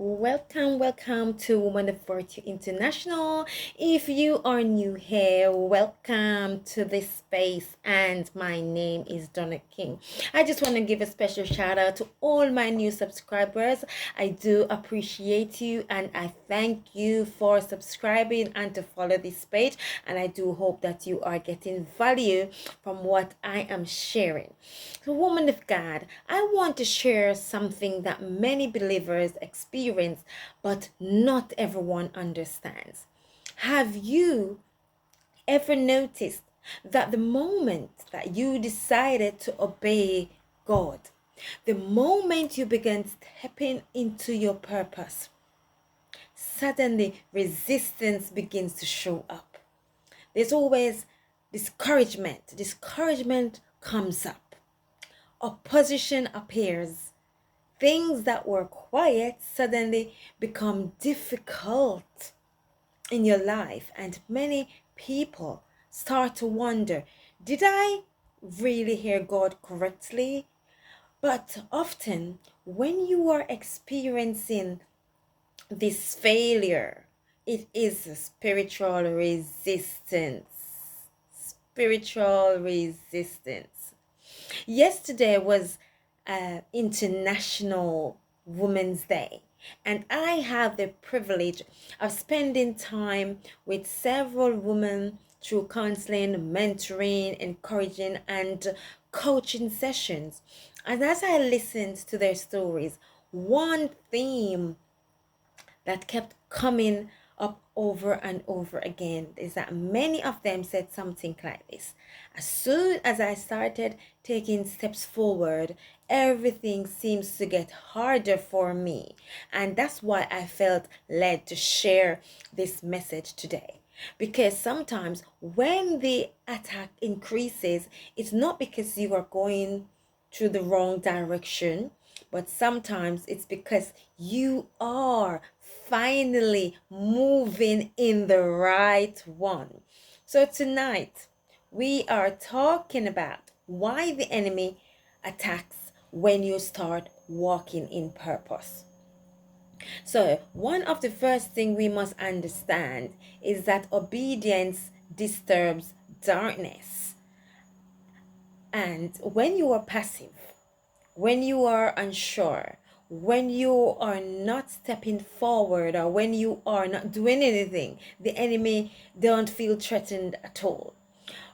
Welcome to Woman of Virtue International. If you are new here, welcome to this space. And my name is Donna King. I just want to give a special shout out to all my new subscribers. I do appreciate you and I thank you for subscribing and to follow this page. And I do hope that you are getting value from what I am sharing. So, woman of God, I want to share something that many believers experience, but not everyone understands. Have you ever noticed that the moment that you decided to obey God, the moment you began stepping into your purpose, suddenly resistance begins to show up? There's always discouragement. Discouragement comes up. Opposition appears. Things that were quiet suddenly become difficult in your life, and many people start to wonder, did I really hear God correctly? But often, when you are experiencing this failure, it is a spiritual resistance. Spiritual resistance. Yesterday was International Women's Day, and I have the privilege of spending time with several women through counseling, mentoring, encouraging, and coaching sessions. And as I listened to their stories, one theme that kept coming up over and over again is that many of them said something like this: as soon as I started taking steps forward, everything seems to get harder for me. And that's why I felt led to share this message today. Because sometimes when the attack increases, it's not because you are going to the wrong direction, but sometimes it's because you are finally moving in the right one. So tonight, we are talking about why the enemy attacks when you start walking in purpose. So, one of the first things we must understand is that obedience disturbs darkness. And when you are passive, when you are unsure, when you are not stepping forward, or when you are not doing anything, the enemy don't feel threatened at all.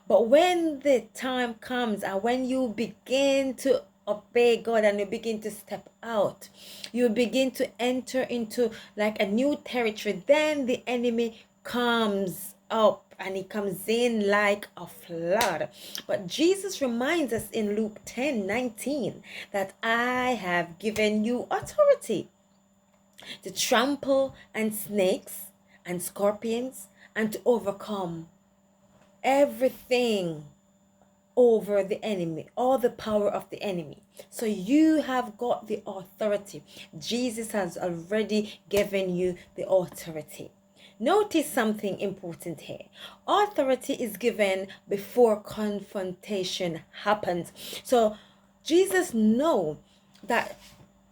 But when the time comes and when you begin to obey God and you begin to step out, you begin to enter into like a new territory, then the enemy comes up and he comes in like a flood. But Jesus reminds us in Luke 10:19 that I have given you authority to trample on snakes and scorpions and to overcome everything over the enemy, all the power of the enemy. So you have got the authority. Jesus has already given you the authority. Notice something important here. Authority is given before confrontation happens. So Jesus knows that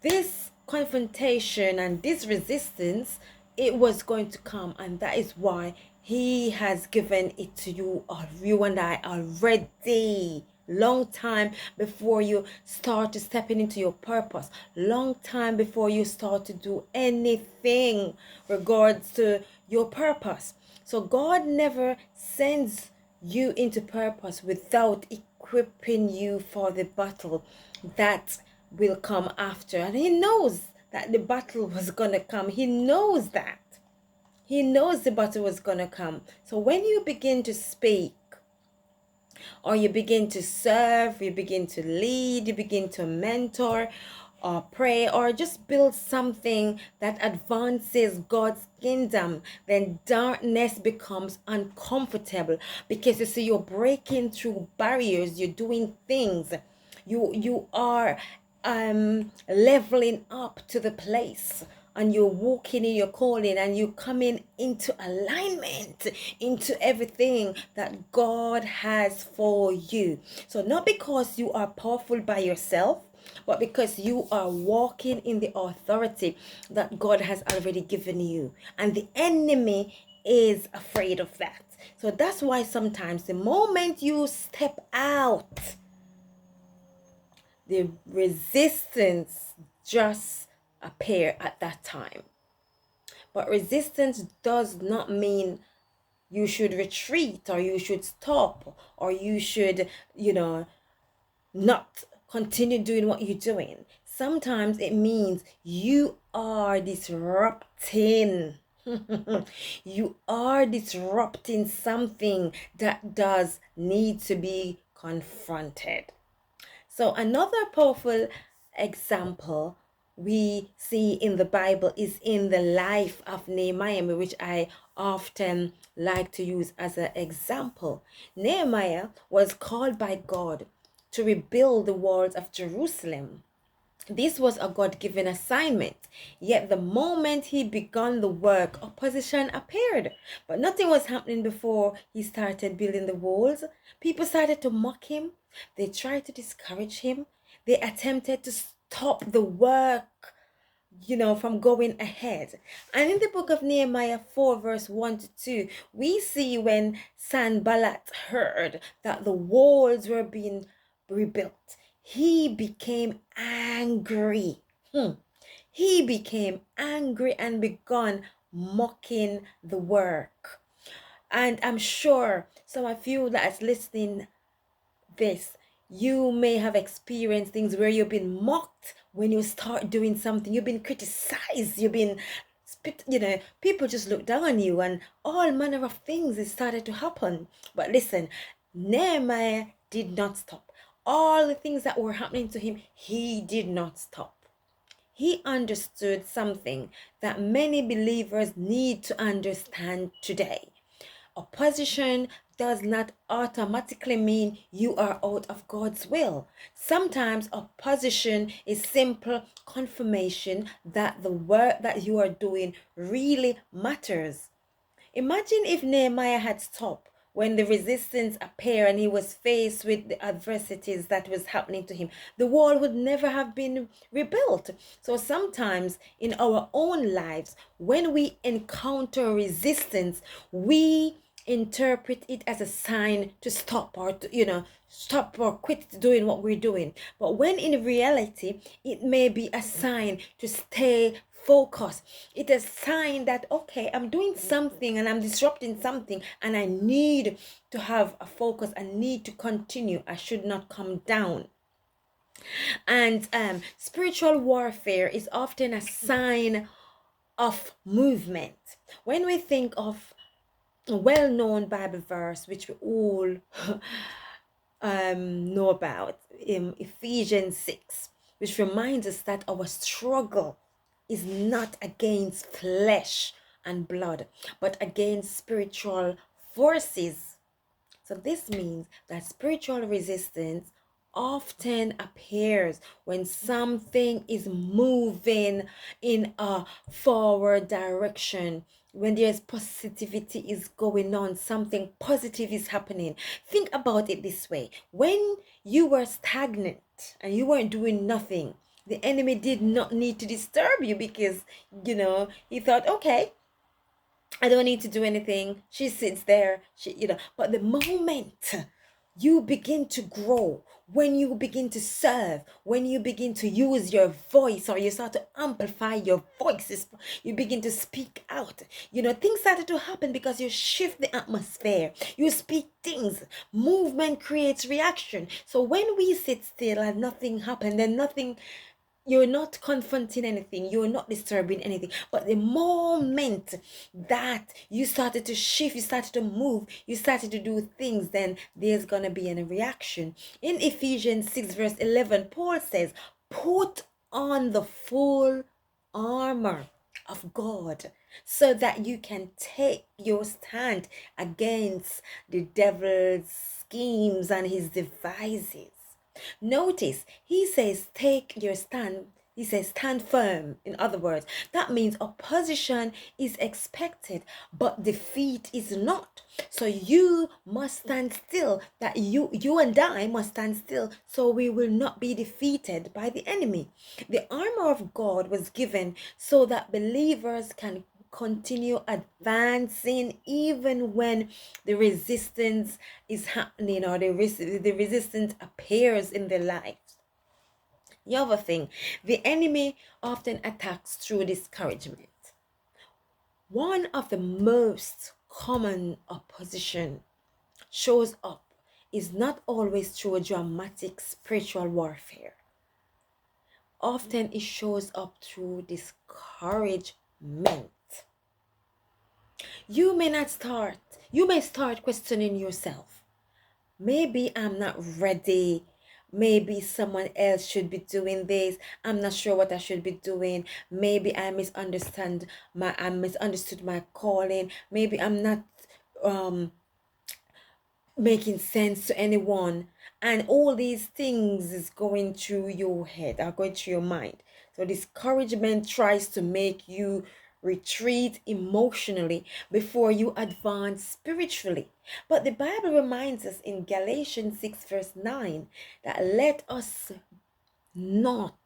this confrontation and this resistance, it was going to come, and that is why he has given it to you, or you and I already, long time before you start to stepping into your purpose, long time before you start to do anything regards to your purpose. So God never sends you into purpose without equipping you for the battle that will come after. And he knows that the battle was gonna come. He knows that. He knows the battle was gonna come. So when you begin to speak, or you begin to serve, you begin to lead, you begin to mentor, or pray, or just build something that advances God's kingdom, then darkness becomes uncomfortable, because you see, you're breaking through barriers, you're doing things, you are leveling up to the place, and you're walking in your calling, and you're coming into alignment into everything that God has for you. So not because you are powerful by yourself, but because you are walking in the authority that God has already given you. And the enemy is afraid of that. So that's why sometimes the moment you step out, the resistance just appear at that time. But resistance does not mean you should retreat or you should stop or you should, not continue doing what you're doing. Sometimes it means you are disrupting. You are disrupting something that does need to be confronted. So another powerful example we see in the Bible is in the life of Nehemiah, which I often like to use as an example. Nehemiah was called by God to rebuild the walls of Jerusalem. This was a God-given assignment. Yet the moment he began the work, opposition appeared. But nothing was happening before he started building the walls. People started to mock him. They tried to discourage him. They attempted to stop the work, from going ahead. And in the book of Nehemiah 4 verse 1 to 2, we see when Sanballat heard that the walls were being rebuilt, he became angry. He became angry and began mocking the work. And I'm sure some of you that's listening this, you may have experienced things where you've been mocked when you start doing something. You've been criticized. You've been people just look down on you and all manner of things that started to happen. But listen, Nehemiah did not stop. All the things that were happening to him, he did not stop. He understood something that many believers need to understand today. Opposition does not automatically mean you are out of God's will. Sometimes opposition is simple confirmation that the work that you are doing really matters. Imagine if Nehemiah had stopped when the resistance appeared and he was faced with the adversities that was happening to him. The wall would never have been rebuilt. So sometimes in our own lives, when we encounter resistance, we interpret it as a sign to stop or stop or quit doing what we're doing. But when in reality, it may be a sign to stay focused. It's a sign that, okay, I'm doing something and I'm disrupting something and I need to have a focus. I need to continue. I should not come down. And spiritual warfare is often a sign of movement. When we think of a well-known Bible verse, which we all know about, in Ephesians 6, which reminds us that our struggle is not against flesh and blood, but against spiritual forces. So this means that spiritual resistance often appears when something is moving in a forward direction, when there's positivity is going on, something positive is happening. Think about it this way. When you were stagnant and you weren't doing nothing, the enemy did not need to disturb you because, he thought, okay, I don't need to do anything. She sits there, but the moment you begin to grow, when you begin to serve, when you begin to use your voice or you start to amplify your voices, you begin to speak out, things started to happen because you shift the atmosphere. You speak things. Movement creates reaction. So when we sit still and nothing happened, then nothing, you're not confronting anything, you're not disturbing anything. But the moment that you started to shift, you started to move, you started to do things, then there's gonna be a reaction. In Ephesians 6 verse 11, Paul says, put on the full armor of God so that you can take your stand against the devil's schemes and his devices. Notice, he says, take your stand He says, stand firm. In other words, that means opposition is expected, but defeat is not. So you must stand still. That you and I must stand still, so we will not be defeated by the enemy. The armor of God was given so that believers can continue advancing even when the resistance is happening, or the resistance appears in their lives. The other thing, the enemy often attacks through discouragement. One of the most common opposition shows up is not always through a dramatic spiritual warfare. Often it shows up through discouragement. You may start questioning yourself. Maybe I'm not ready. Maybe someone else should be doing this. I'm not sure what I should be doing. Maybe I misunderstood my calling. Maybe I'm not making sense to anyone. And all these things is going through your head, are going through your mind. So discouragement tries to make you retreat emotionally before you advance spiritually. But the Bible reminds us in Galatians 6 verse 9 that let us not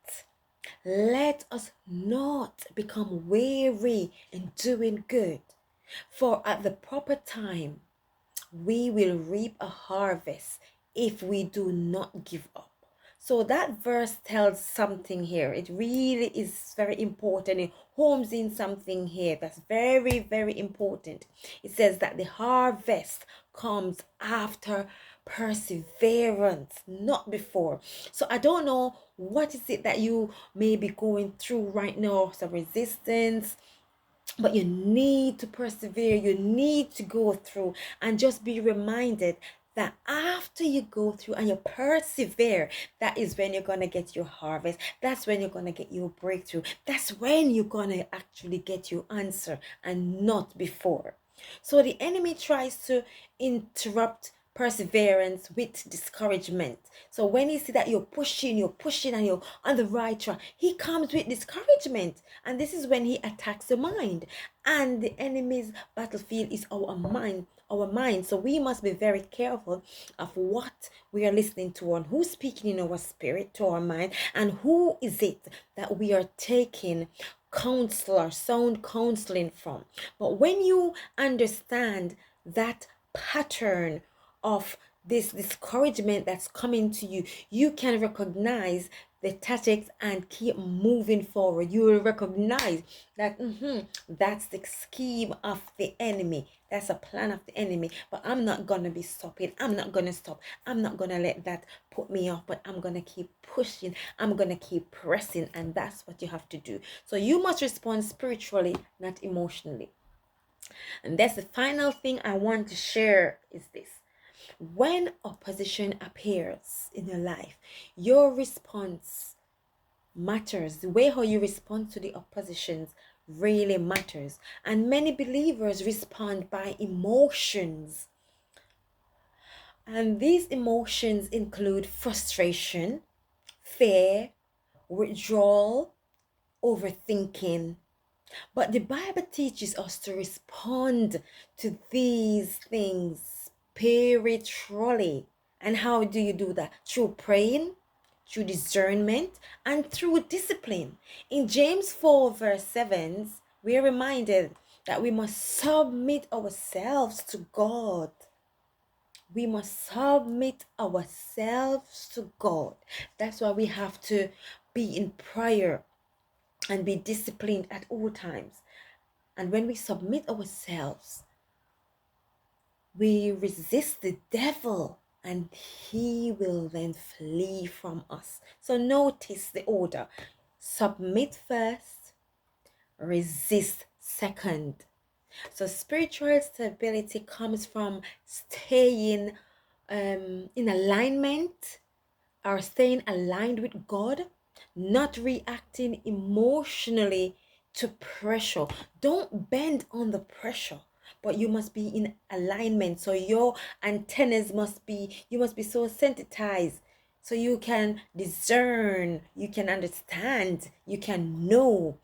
become weary in doing good, for at the proper time we will reap a harvest if we do not give up. So that verse tells something here. It really is very important. It homes in something here that's very, very important. It says that the harvest comes after perseverance, not before. So I don't know what is it that you may be going through right now, some resistance, but you need to persevere. You need to go through and just be reminded that after you go through and you persevere, that is when you're going to get your harvest. That's when you're going to get your breakthrough. That's when you're going to actually get your answer, and not before. So the enemy tries to interrupt perseverance with discouragement. So when you see that you're pushing and you're on the right track, he comes with discouragement, and this is when he attacks the mind. And the enemy's battlefield is our mind. So we must be very careful of what we are listening to and who's speaking in our spirit to our mind, and who is it that we are taking sound counseling from. But when you understand that pattern of this discouragement that's coming to you, you can recognize the tactics and keep moving forward. You will recognize that that's the scheme of the enemy. That's a plan of the enemy. But I'm not going to be stopping. I'm not going to stop. I'm not going to let that put me off, but I'm going to keep pushing. I'm going to keep pressing. And that's what you have to do. So you must respond spiritually, not emotionally. And that's the final thing I want to share is this. When opposition appears in your life, your response matters. The way how you respond to the oppositions really matters. And many believers respond by emotions. And these emotions include frustration, fear, withdrawal, overthinking. But the Bible teaches us to respond to these things spiritually. And how do you do that? Through praying, through discernment, and through discipline. In James 4 verse 7, we are reminded that we must submit ourselves to God. We must submit ourselves to God. That's why we have to be in prayer and be disciplined at all times. And when we submit ourselves, we resist the devil, and he will then flee from us. So notice the order. Submit first, resist second. So spiritual stability comes from staying in alignment, or staying aligned with God, not reacting emotionally to pressure. Don't bend on the pressure, but you must be in alignment. So your antennas you must be so sensitized So you can discern, you can understand, you can know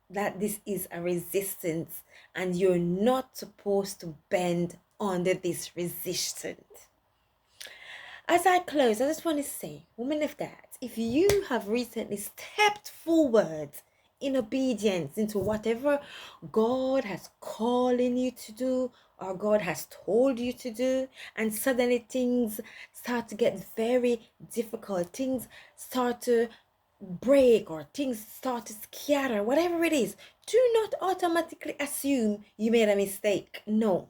that this is a resistance and you're not supposed to bend under this resistance. As I close, I just want to say, woman of God, if you have recently stepped forward in obedience into whatever God has calling you to do or God has told you to do, and suddenly things start to get very difficult, things start to break or things start to scatter, whatever it is, do not automatically assume you made a mistake. No.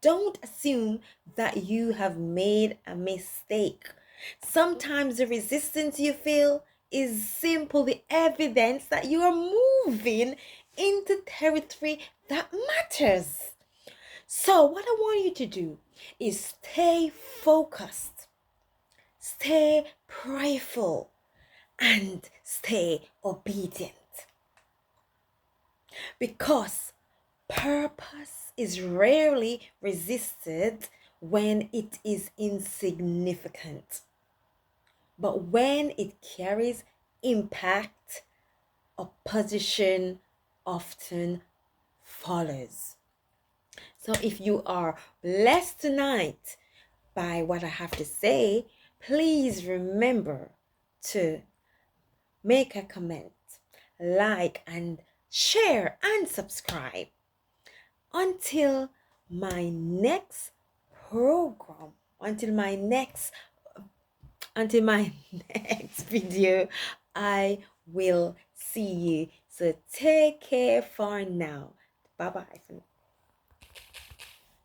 Don't assume that you have made a mistake. Sometimes the resistance you feel is simply evidence that you are moving into territory that matters. So, what I want you to do is stay focused, stay prayerful, and stay obedient. Because purpose is rarely resisted when it is insignificant. But when it carries impact, opposition often follows. So if you are blessed tonight by what I have to say, please remember to make a comment, like, and share and subscribe. Until my next program, until my next video, I will see you. So take care for now. Bye bye.